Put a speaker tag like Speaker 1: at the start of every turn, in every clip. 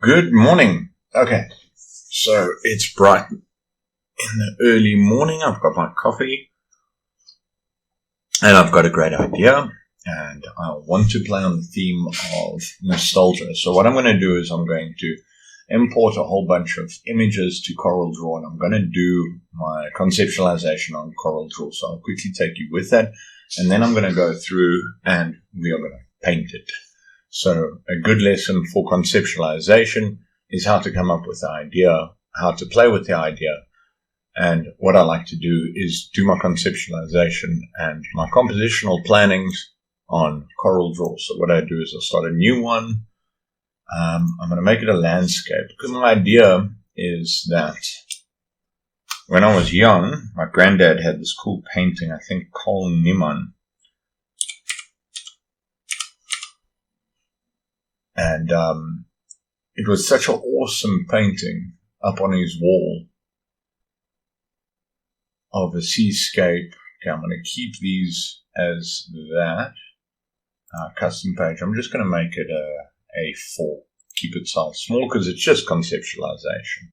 Speaker 1: Good morning. Okay, so it's bright in the early morning. I've got my coffee and I've got a great idea and I want to play on the theme of nostalgia. So what I'm going to do is I'm going to import a whole bunch of images to CorelDraw and I'm going to do my conceptualization on CorelDraw. So I'll quickly take you with that and then I'm going to go through and we are going to paint it. So a good lesson for conceptualization is how to come up with the idea, how to play with the idea. And what I like to do is do my conceptualization and my compositional plannings on CorelDraw. So what I do is I'll start a new one. I'm going to make it a landscape because my idea is that when I was young, my granddad had this cool painting, I think Carl Niemann. And it was such an awesome painting up on his wall of a seascape. Okay, I'm going to keep these as that. Custom page. I'm just going to make it a A4. Keep it size small because it's just conceptualization.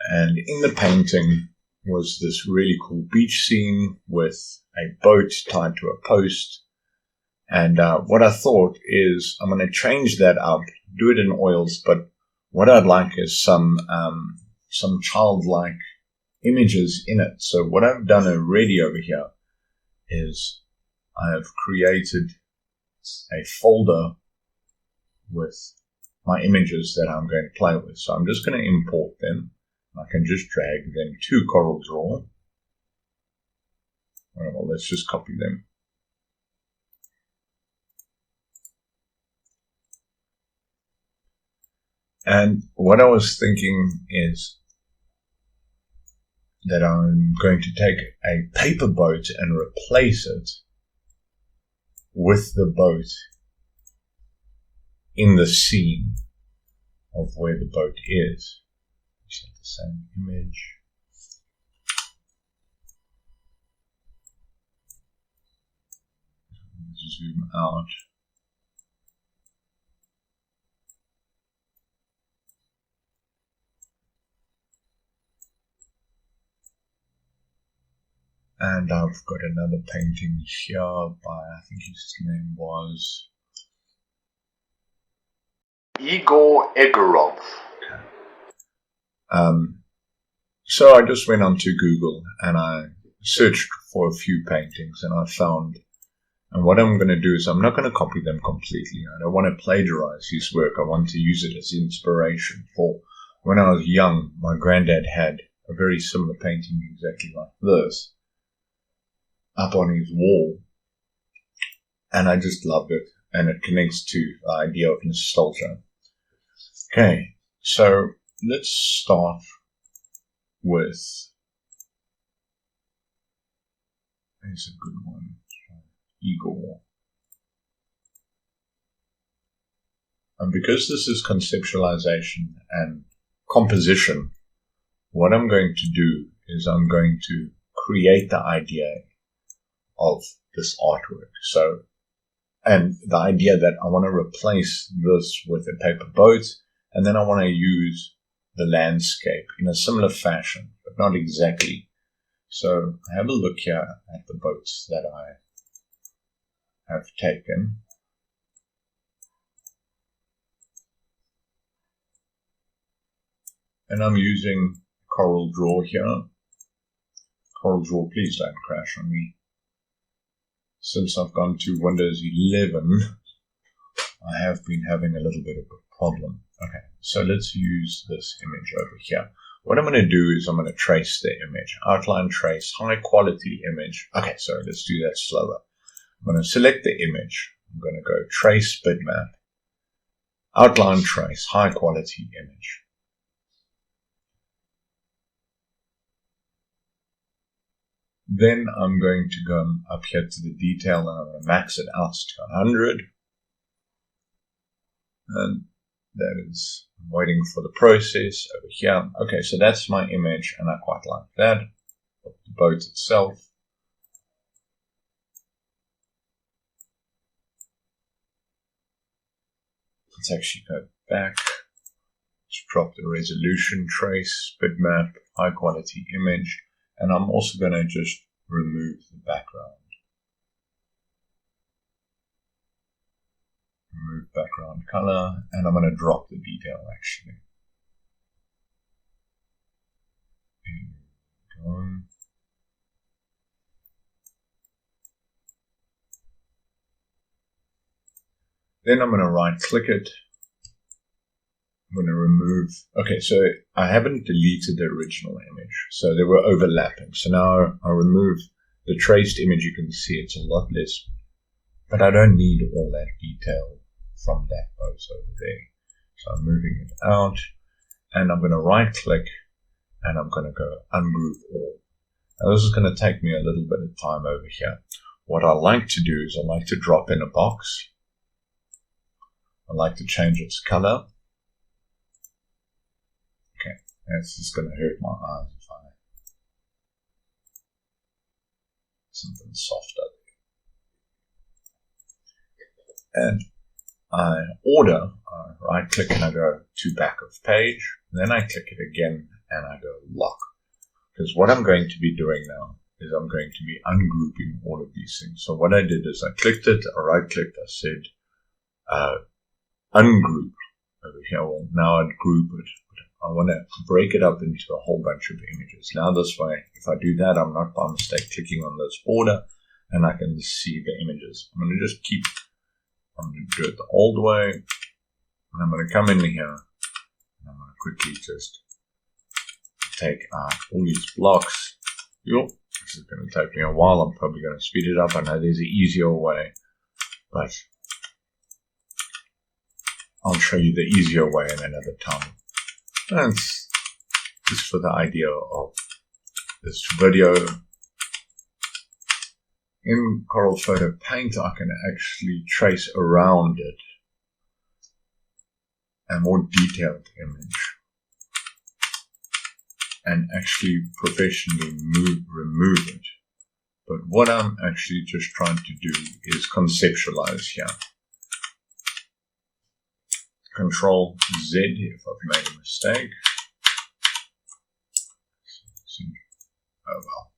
Speaker 1: And in the painting was this really cool beach scene with a boat tied to a post. And what I thought is I'm going to change that up, do it in oils, but what I'd like is some childlike images in it. So what I've done already over here is I have created a folder with my images that I'm going to play with. So I'm just going to import them. I can just drag them to CorelDraw. Well, let's just copy them. And what I was thinking is that I'm going to take a paper boat and replace it with the boat in the scene of where the boat is. Set the same image. Zoom out. And I've got another painting here by, I think his name was Igor Egorov. So I just went onto Google and I searched for a few paintings and I found, and what I'm going to do is I'm not going to copy them completely. I don't want to plagiarize his work. I want to use it as inspiration for when I was young. My granddad had a very similar painting exactly like this up on his wall, and I just loved it, and it connects to the idea of nostalgia. Okay, so let's start with, here's a good one, Igor. And because this is conceptualization and composition, what I'm going to do is I'm going to create the idea of this artwork. So, and the idea that I want to replace this with a paper boat, and then I want to use the landscape in a similar fashion, but not exactly. So have a look here at the boats that I have taken. And I'm using CorelDraw here. CorelDraw, please don't crash on me. Since I've gone to Windows 11, I have been having a little bit of a problem. Okay, so let's use this image over here. What I'm going to do is I'm going to trace the image. Outline, trace, high quality image. Okay, so let's do that slower. I'm going to select the image. I'm going to go trace bitmap. Outline, trace, high quality image. Then I'm going to go up here to the detail and I'm going to max it out to 100. And that is waiting for the process over here. Okay, so that's my image and I quite like that. The boat itself. Let's actually go back. Let's drop the resolution trace, bitmap, high quality image, and I'm also going to just remove the background. Remove background color, and I'm going to drop the detail actually. There we go. Then I'm going to right click it. I'm going to remove. Okay, so I haven't deleted the original image, so they were overlapping. So now I remove the traced image. You can see it's a lot less, but I don't need all that detail from that pose over there. So I'm moving it out, and I'm going to right click, and I'm going to go ungroup all. Now this is going to take me a little bit of time over here. What I like to do is I like to drop in a box. I like to change its color. Okay, that's just going to hurt my eyes if I something softer. And I right click and I go to back of page. Then I click it again and I go lock. Because what I'm going to be doing now is I'm going to be ungrouping all of these things. So what I did is I clicked it, I right clicked, I said ungroup over here. Well, now I'd group it. I want to break it up into a whole bunch of images. Now this way, if I do that, I'm not by mistake clicking on this border and I can see the images. I'm going to just I'm going to do it the old way. And I'm going to come in here and I'm going to quickly just take out all these blocks. This is going to take me a while. I'm probably going to speed it up. I know there's an easier way, but I'll show you the easier way in another time. That's just for the idea of this video. In Corel Photo Paint, I can actually trace around it a more detailed image and actually professionally remove it. But what I'm actually just trying to do is conceptualize here. Control Z if I've made a mistake. Oh well.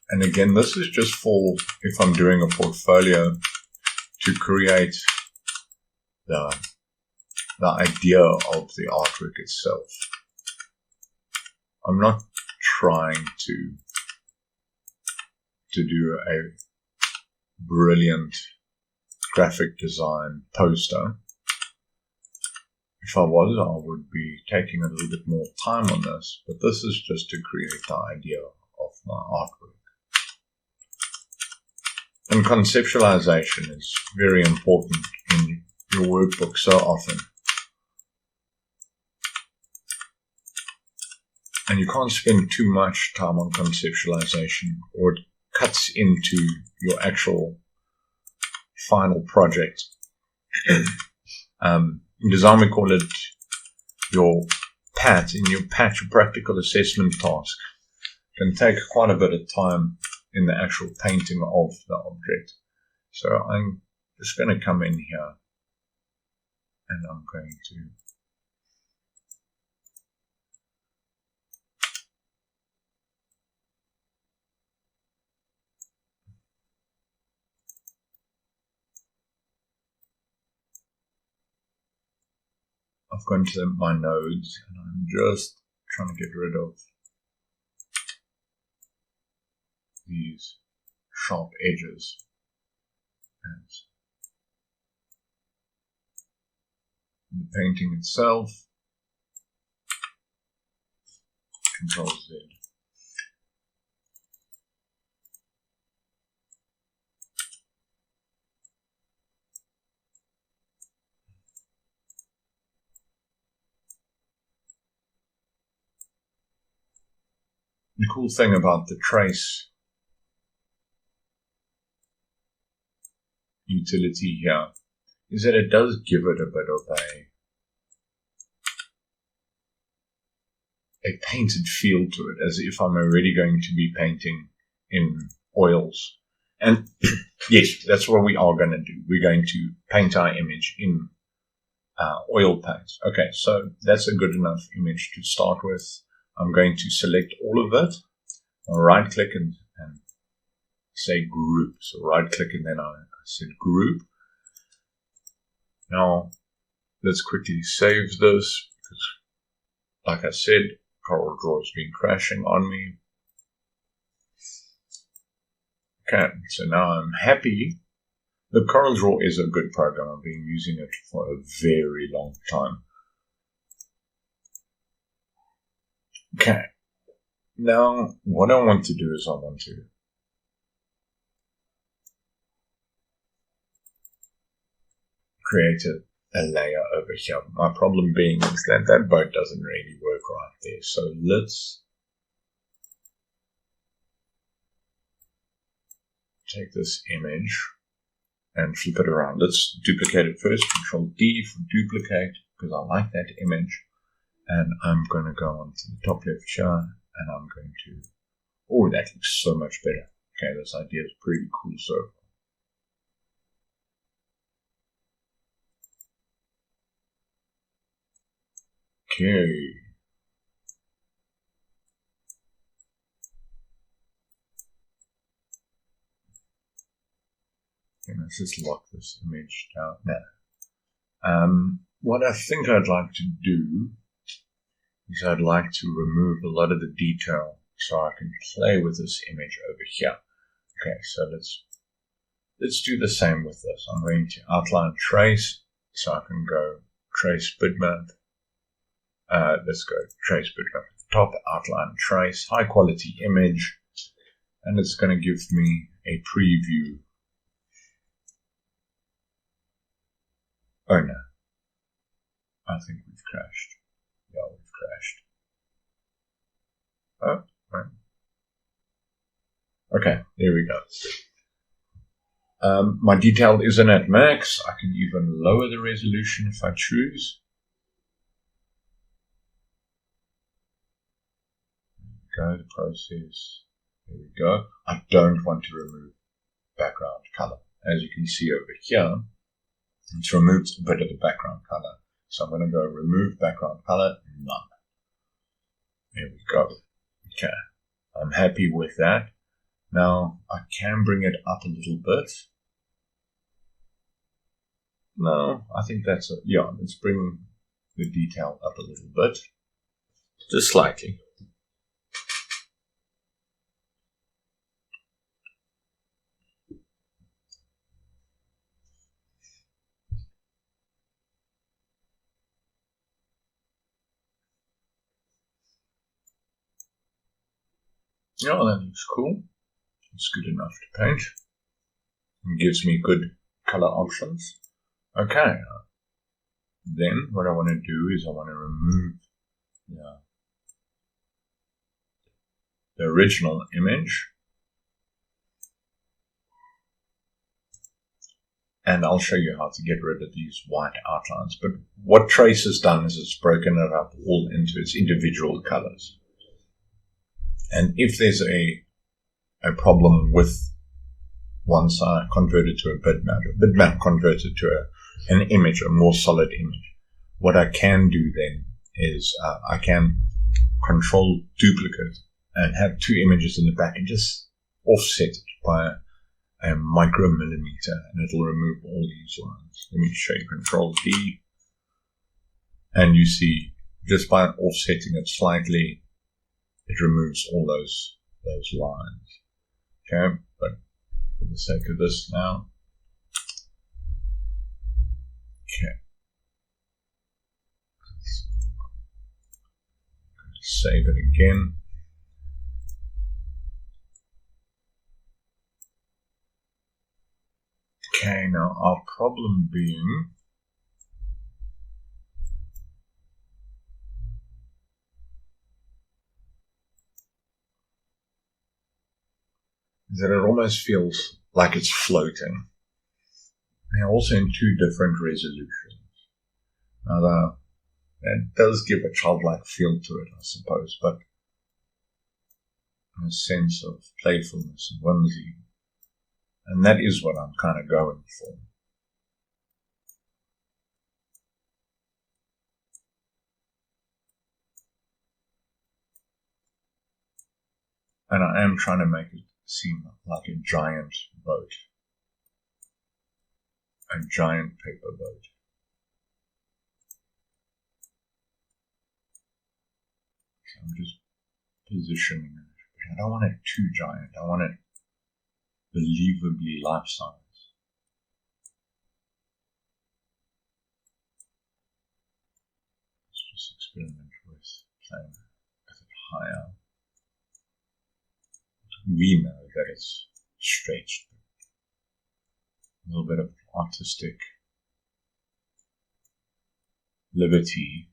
Speaker 1: And again, this is just for if I'm doing a portfolio to create the idea of the artwork itself. I'm not trying to do a brilliant graphic design poster. If I was, I would be taking a little bit more time on this, but this is just to create the idea of my artwork. And conceptualization is very important in your workbook so often. And you can't spend too much time on conceptualization or it cuts into your actual final project. In design we call it your PAT. In your PAT, your practical assessment task, can take quite a bit of time in the actual painting of the object. So I'm just going to come in here and I'm going to I've gone to my nodes and I'm just trying to get rid of these sharp edges. And the painting itself, Control Z. The cool thing about the trace utility here is that it does give it a bit of a painted feel to it, as if I'm already going to be painting in oils. And yes, that's what we are going to do. We're going to paint our image in oil paints. Okay, so that's a good enough image to start with. I'm going to select all of it. I'll right click and say group. So right click and then I said group. Now let's quickly save this because, like I said, CorelDraw has been crashing on me. Okay, so now I'm happy. The CorelDraw is a good program. I've been using it for a very long time. Okay, now what I want to do is I want to create a layer over here. My problem being is that that boat doesn't really work right there. So let's take this image and flip it around. Let's duplicate it first. Control D for duplicate because I like that image. And I'm going to go on to the top left here and I'm going to, oh, that looks so much better. Okay, this idea is pretty cool so far. Okay. Let's just lock this image down now. What I think I'd like to do is I'd like to remove a lot of the detail so I can play with this image over here. Okay, so let's do the same with this. I'm going to outline trace, so I can go trace bitmap. Let's go trace bitmap at the top, outline trace, high quality image, and it's going to give me a preview. Oh no, I think we've crashed. Yeah, we've crashed. Oh, right. Okay, there we go. My detail isn't at max. I can even lower the resolution if I choose. Go the process. There we go. I don't want to remove background color. As you can see over here, it's removed a bit of the background color. So I'm going to go remove background color, none. There we go. Okay, I'm happy with that. Now I can bring it up a little bit. No, I think that's yeah, let's bring the detail up a little bit. Just slightly. Yeah, that looks cool. It's good enough to paint. It gives me good color options. Okay. Then what I want to do is I want to remove the original image. And I'll show you how to get rid of these white outlines. But what Trace has done is it's broken it up all into its individual colors. And if there's a problem with once I converted to a bitmap converted to an image, a more solid image, what I can do then is I can control duplicate and have two images in the back and just offset it by a micromillimeter, and it'll remove all these lines. Let me show you. Control D, and you see just by offsetting it slightly, it removes all those lines. Okay, but for the sake of this now, okay, save it again. Okay, now our problem being is that it almost feels like it's floating. They're also in two different resolutions. Now That does give a childlike feel to it, I suppose, but a sense of playfulness and whimsy. And that is what I'm kind of going for. And I am trying to make it seem like a giant boat. A giant paper boat. So I'm just positioning it. But I don't want it too giant. I want it believably life-size. Let's just experiment with playing with it higher. We know that it's stretched. A little bit of artistic liberty.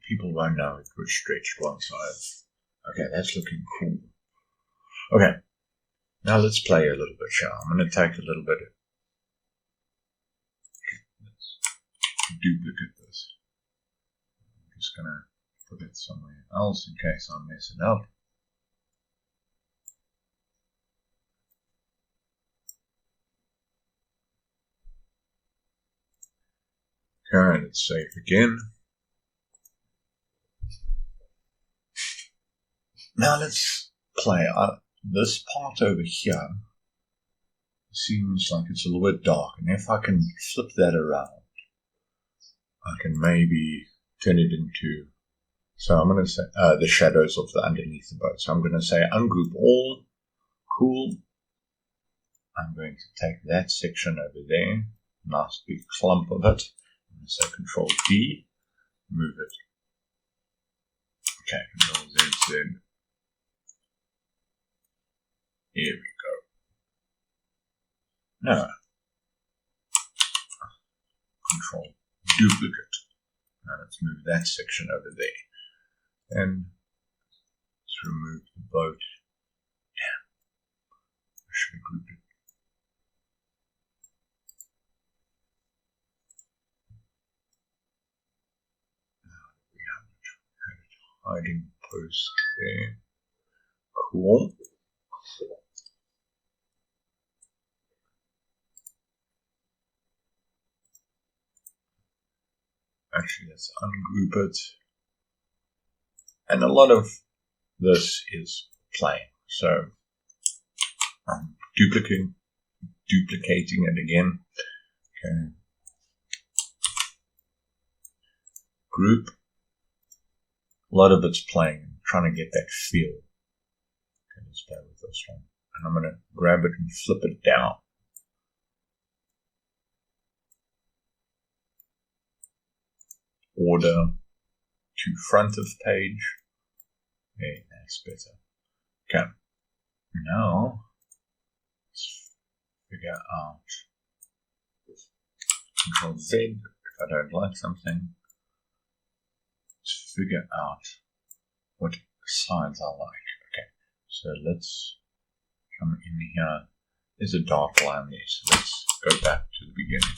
Speaker 1: People won't know it was stretched one side. Okay, that's looking cool. Okay, now let's play a little bit here. I'm going to take a little bit. Let's duplicate this. I'm just going to put it somewhere else in case I mess it up. Okay, let's save again. Now let's play. This part over here seems like it's a little bit dark, and if I can flip that around, I can maybe turn it into, so I'm going to say the shadows of the underneath the boat. So I'm going to say ungroup all, cool. I'm going to take that section over there, nice big clump of it. I'm going to say Control D, move it. Okay, Control Z, Z. Here we go. Now, Control duplicate. Now let's move that section over there. And let's remove the boat. Damn. I should have grouped it. Now we have it hiding post there. Cool. Actually, let's ungroup it. And a lot of this is plain. So I'm duplicating it again. Okay. Group. A lot of it's plain. I'm trying to get that feel. Okay, let's play with this one. And I'm going to grab it and flip it down. Order to front of page. Okay, that's better. Okay. Now, let's figure out Control Z if I don't like something. Let's figure out what sides I like. Okay, so let's come in here. There's a dark line there, so let's go back to the beginning.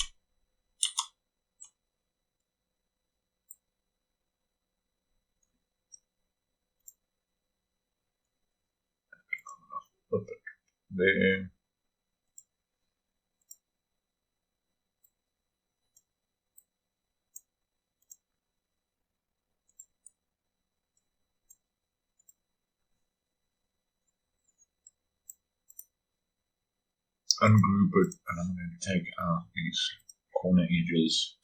Speaker 1: Flip it there. Ungroup it, and I'm going to take out these corner edges.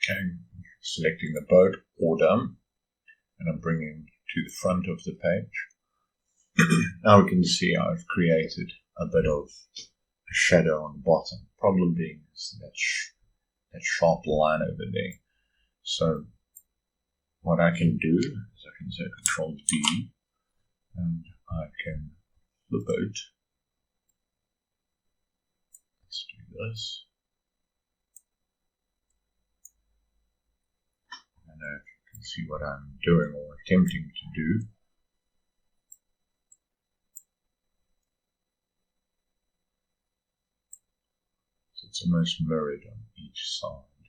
Speaker 1: Okay, selecting the boat, order, and I'm bringing to the front of the page. Now we can see I've created a bit of a shadow on the bottom. Problem being is that sharp line over there. So what I can do is I can say Control D, and I can flip it. Let's do this. And if you can see what I'm doing or attempting to do. So it's almost mirrored on each side.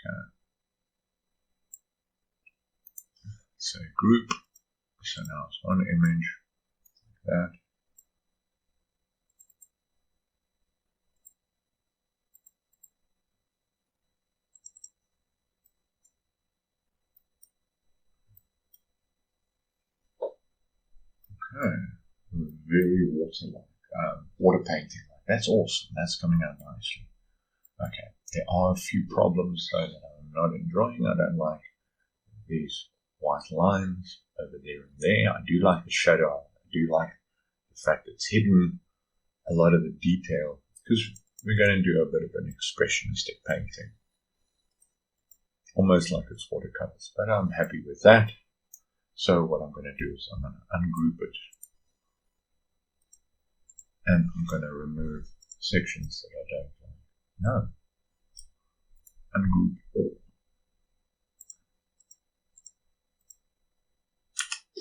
Speaker 1: Okay. So group. So now it's one image like that. Okay. Very water-like, water painting. That's awesome. That's coming out nicely. Okay. There are a few problems though that I'm not enjoying. I don't like these white lines over there and there. I do like the shadow. I do like the fact it's hidden a lot of the detail, because we're going to do a bit of an expressionistic painting. Almost like it's watercolors, but I'm happy with that. So what I'm going to do is I'm going to ungroup it. And I'm going to remove sections that I don't like. No. Ungroup all.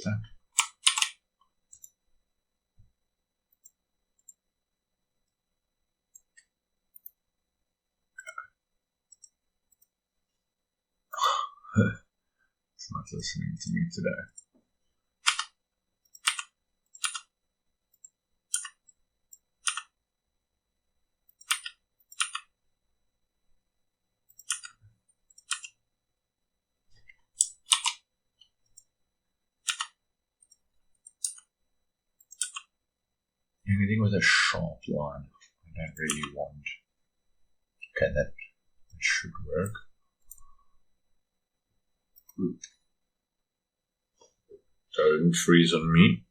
Speaker 1: That. It's not listening to me today. Anything with a sharp line, I don't really want. Okay, that should work. Group. Don't freeze on me.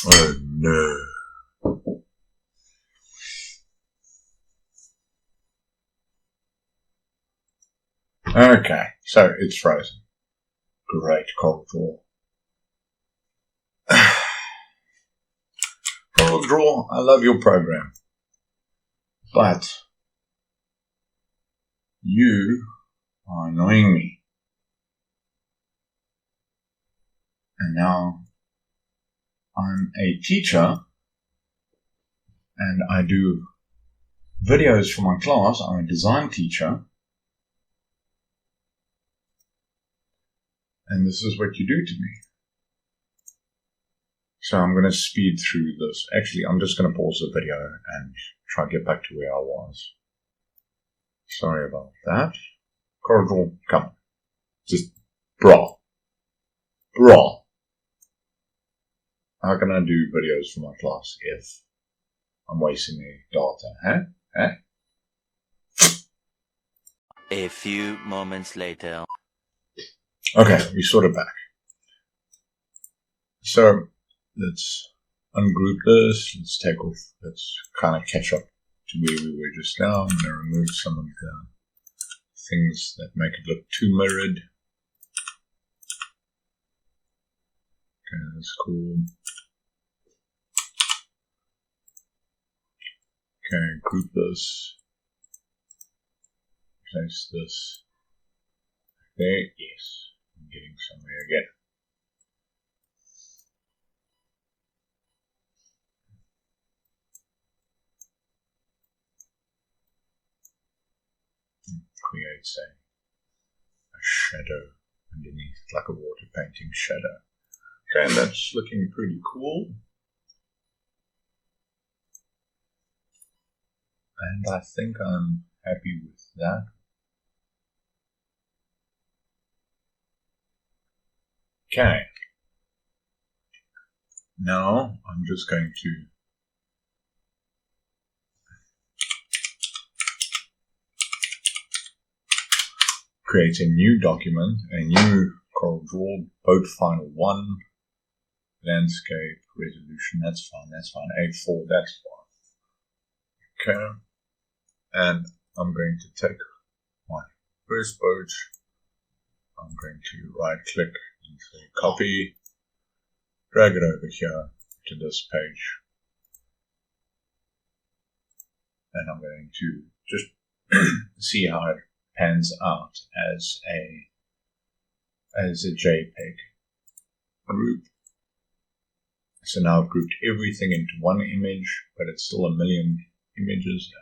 Speaker 1: Oh no. Okay, so it's frozen. Great, CorelDraw. CorelDraw, I love your program. But you are annoying me. And now I'm a teacher and I do videos for my class. I'm a design teacher. And this is what you do to me. So I'm going to speed through this. Actually, I'm just going to pause the video and try to get back to where I was. Sorry about that. CorelDraw, come on. Just brawl. Brawl. How can I do videos for my class if I'm wasting their data, huh?
Speaker 2: A few moments later.
Speaker 1: Okay, we sort it back. So let's ungroup this. Let's take off. Let's kind of catch up to where we were just now. I'm going to remove some of the things that make it look too mirrored. Okay, that's cool. Okay, group this. Place this. There, yes. I'm getting somewhere again. Creates a shadow underneath, like a water painting shadow. Okay, and that's looking pretty cool. And I think I'm happy with that. Okay. Now I'm just going to create a new document, a new CorelDraw, boat file 1, landscape, resolution, that's fine, A4, that's fine. Okay. And I'm going to take my first boat. I'm going to right click and say copy, drag it over here to this page. And I'm going to just see how it pans out as a JPEG group. So now I've grouped everything into one image, but it's still a million images.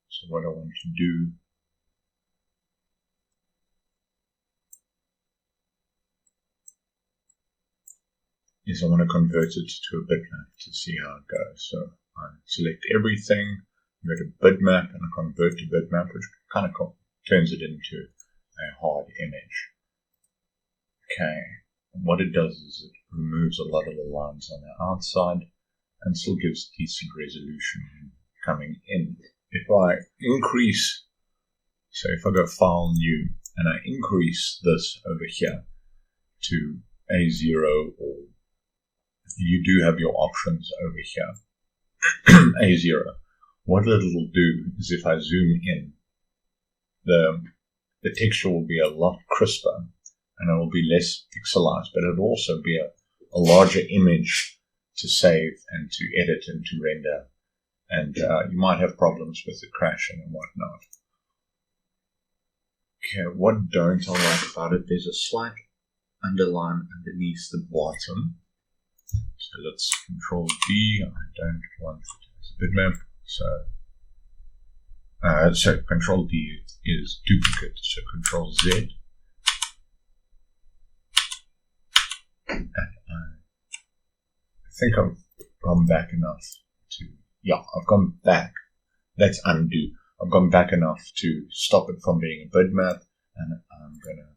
Speaker 1: So what I want to do is I want to convert it to a bitmap to see how it goes. So I select everything, go to bitmap, and I convert to bitmap, which kind of turns it into a hard image. Okay, and what it does is it removes a lot of the lines on the outside and still gives decent resolution coming in. If I increase, so if I go File, New, and I increase this over here to A0, or you do have your options over here, A0. What it'll do is if I zoom in, the texture will be a lot crisper and it will be less pixelized, but it'll also be a larger image to save and to edit and to render. And you might have problems with the crashing and whatnot. Okay, what don't I like about it? There's a slight underline underneath the bottom. So let's Control D. I don't want it as a bitmap. So Control D is duplicate. So Control Z. And I think I've gone back enough to, yeah, I've gone back. Let's undo. I've gone back enough to stop it from being a bitmap, and I'm gonna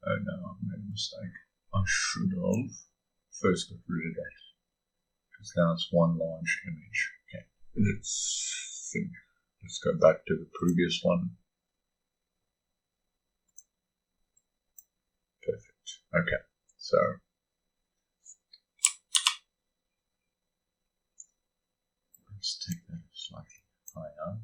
Speaker 1: oh no, I made a mistake. I should have first got rid of that, because now it's one large image. Okay, let's go back to the previous one. Perfect. Okay, so let's take that slightly higher.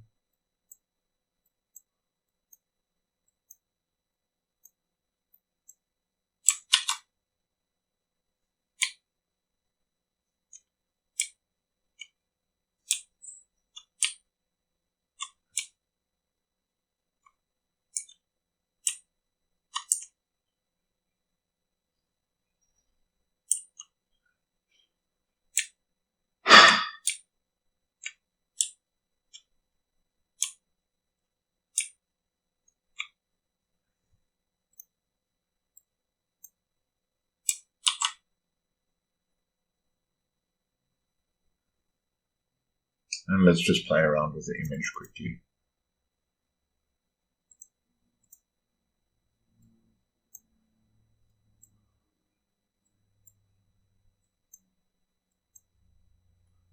Speaker 1: And let's just play around with the image quickly.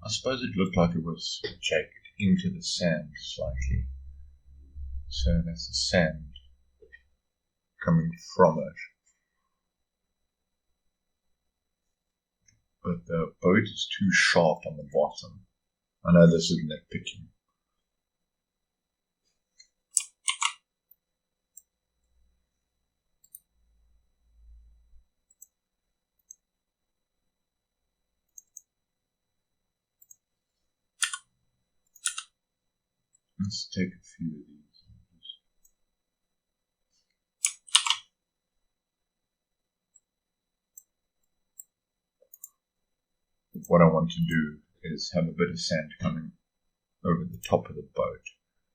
Speaker 1: I suppose it looked like it was jagged into the sand slightly. So that's the sand coming from it. But the boat is too sharp on the bottom. I know this is nitpicking. Let's take a few of these. What I want to do is have a bit of sand coming over the top of the boat.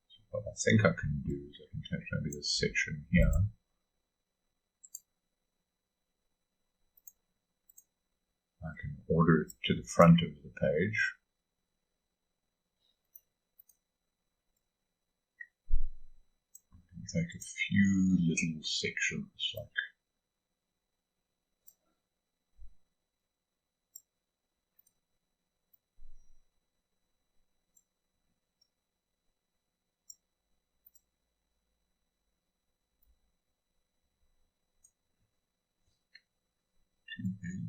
Speaker 1: So what I think I can do is I can take maybe this section here. I can order it to the front of the page. I can take a few little sections like too big.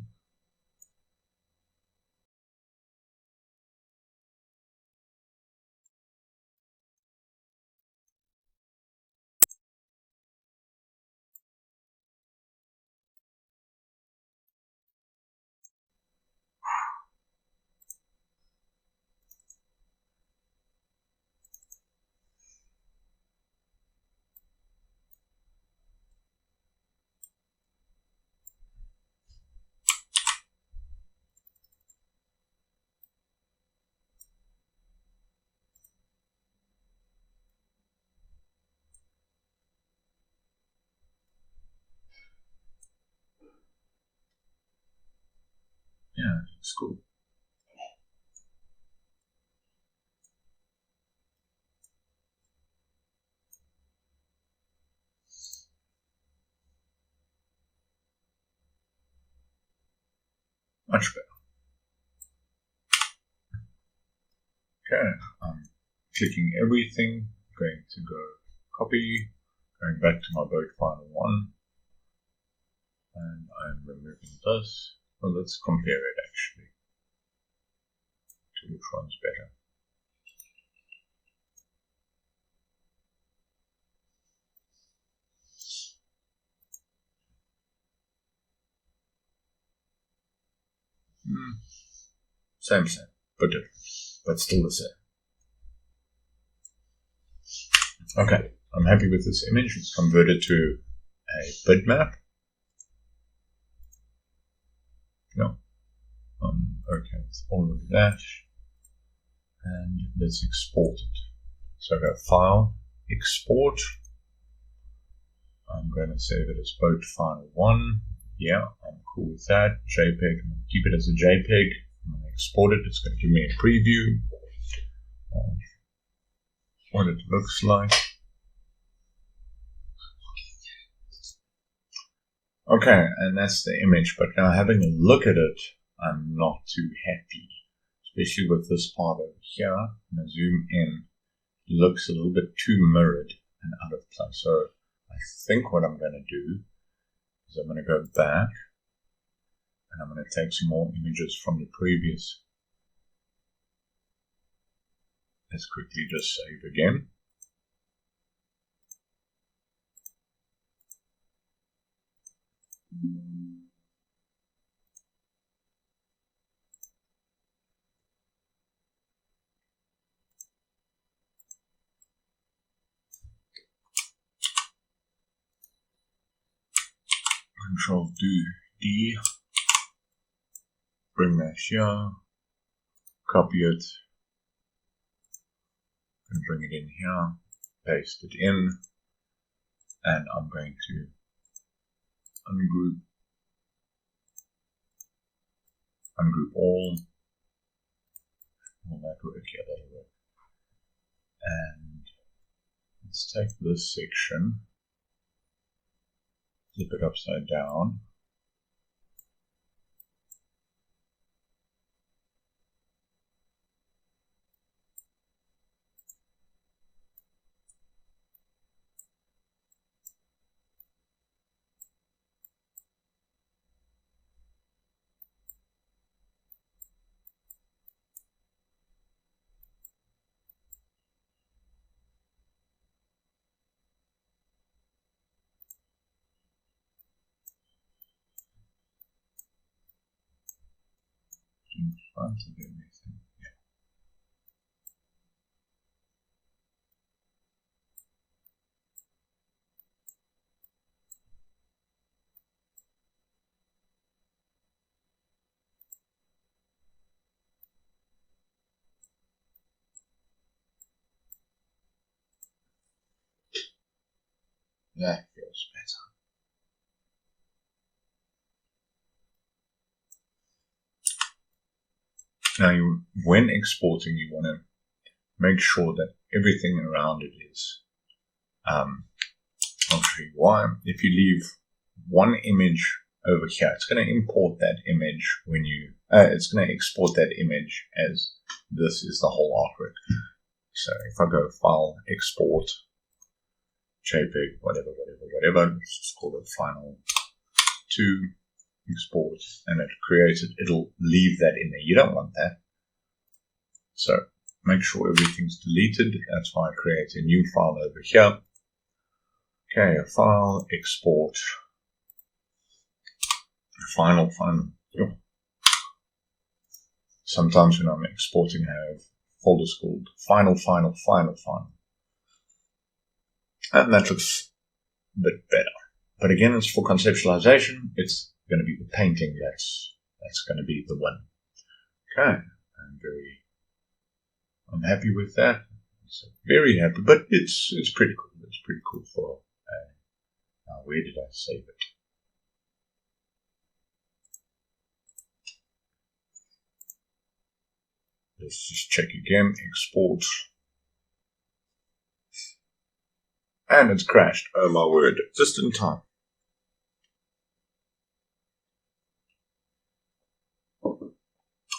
Speaker 1: It's cool. Much better. Okay, I'm clicking everything, going to go copy, going back to my boat file 1, and I'm removing this. Well, let's compare it actually to which one's better. Same, but different, but still the same. Okay, I'm happy with this image. It's converted to a bitmap. No. Okay, it's all of that. And let's export it. So I go File, Export. I'm going to save it as boat file 1. Yeah, I'm cool with that. JPEG, I'm going to keep it as a JPEG. I'm going to export it. It's going to give me a preview of what it looks like. Okay, and that's the image, but now having a look at it, I'm not too happy. Especially with this part over here. I'm going to zoom in. It looks a little bit too mirrored and out of place. So I think what I'm going to do is I'm going to go back and I'm going to take some more images from the previous. Let's quickly just save again. Control D, bring that here, copy it, and bring it in here, paste it in, and I'm going to ungroup all. Will that work? Yeah, that'll work. And let's take this section, flip it upside down. In front of everything. That feels better. Now, when exporting, you want to make sure that everything around it is. I'll show you why. If you leave one image over here, it's going to import that image when you. It's going to export that image as this is the whole artwork. So if I go File, Export, JPEG, whatever, let's just call it Final 2, Export, and it creates it. It'll leave that in there. You don't want that. So make sure everything's deleted. That's why I create a new file over here. Okay, a File, Export, Final. Sometimes when I'm exporting, I have folders called Final. And that looks a bit better. But again, it's for conceptualization. It's going to be the painting that's going to be the one. Okay, I'm happy with that. So very happy, but it's pretty cool. It's pretty cool for. Where did I save it? Let's just check again, export. And it's crashed. Oh my word, just in time.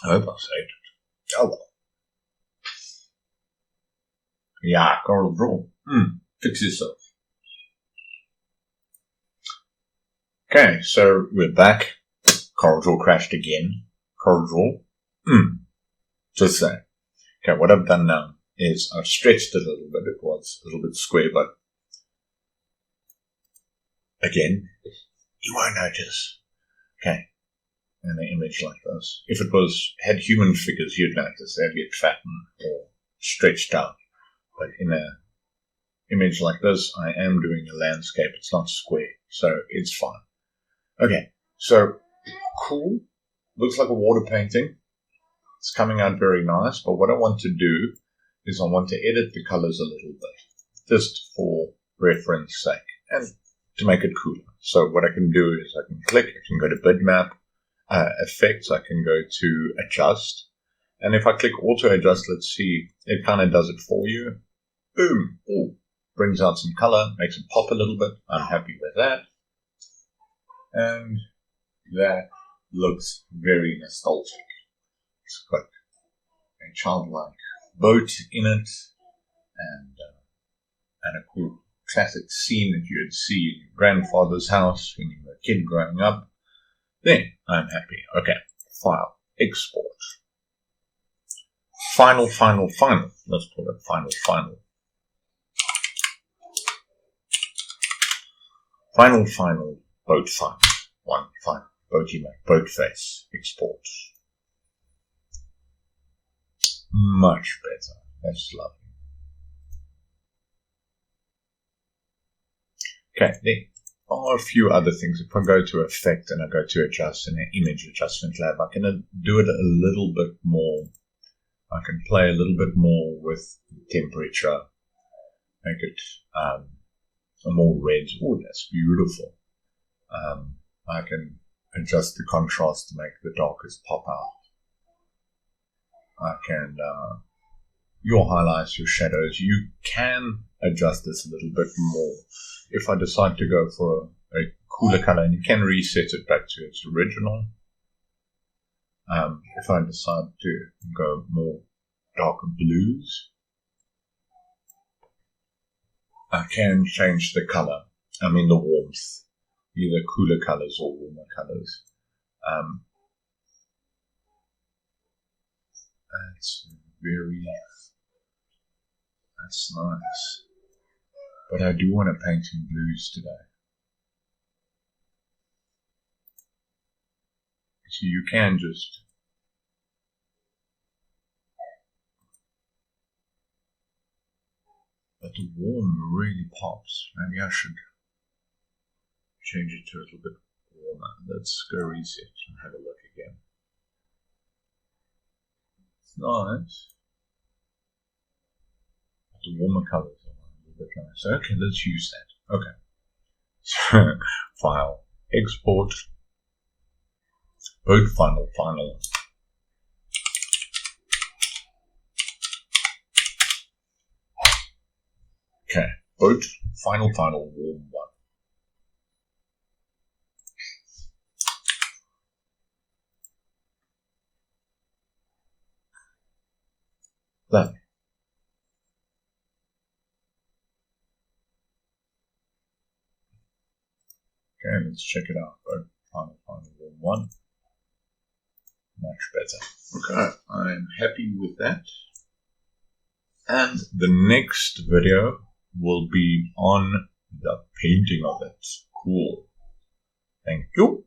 Speaker 1: I hope I saved it. Oh well. Yeah, CorelDraw. Fix yourself. Okay, so we're back. CorelDraw crashed again. CorelDraw. Just saying. Okay, what I've done now is I've stretched it a little bit. It was a little bit square, but again, you won't notice. Okay, in an image like this. If it had human figures, you'd notice they'd get fattened or stretched out. But in an image like this, I am doing a landscape. It's not square, so it's fine. Okay, so cool. Looks like a water painting. It's coming out very nice, but what I want to do is I want to edit the colors a little bit, just for reference sake, and to make it cooler. So what I can do is I can click, I can go to bitmap, effects, I can go to adjust, and if I click auto adjust, let's see, it kind of does it for you. Boom! Ooh, brings out some color, makes it pop a little bit. I'm happy with that. And that looks very nostalgic. It's got a childlike boat in it, and a cool classic scene that you would see in your grandfather's house when you were a kid growing up. Then I'm happy. Okay, file, export. Final. Let's call it final. Final, boat file. One file, boat face, export. Much better. That's lovely. Okay, there are a few other things. If I go to Effect and I go to Adjust in the Image Adjustment Lab, I can do it a little bit more. I can play a little bit more with temperature, make it a more red. Oh, that's beautiful. I can adjust the contrast to make the darkest pop out. I can, your highlights, your shadows, you can adjust this a little bit more. If I decide to go for a cooler color, and you can reset it back to its original. If I decide to go more darker blues, I can change the color, the warmth, either cooler colors or warmer colors. That's nice. But I do want to paint in blues today. So you can just but the warm really pops. Maybe I should change it to a little bit warmer. Let's go reset and have a look again. It's nice. But the warmer colors are a little bit nice. Okay, let's use that. Okay. So, file, export, boat final. Okay, boat final warm one. Lovely. Okay, let's check it out. Boat final warm one. Much better. Okay, I'm happy with that. And the next video will be on the painting of it. Cool. Thank you.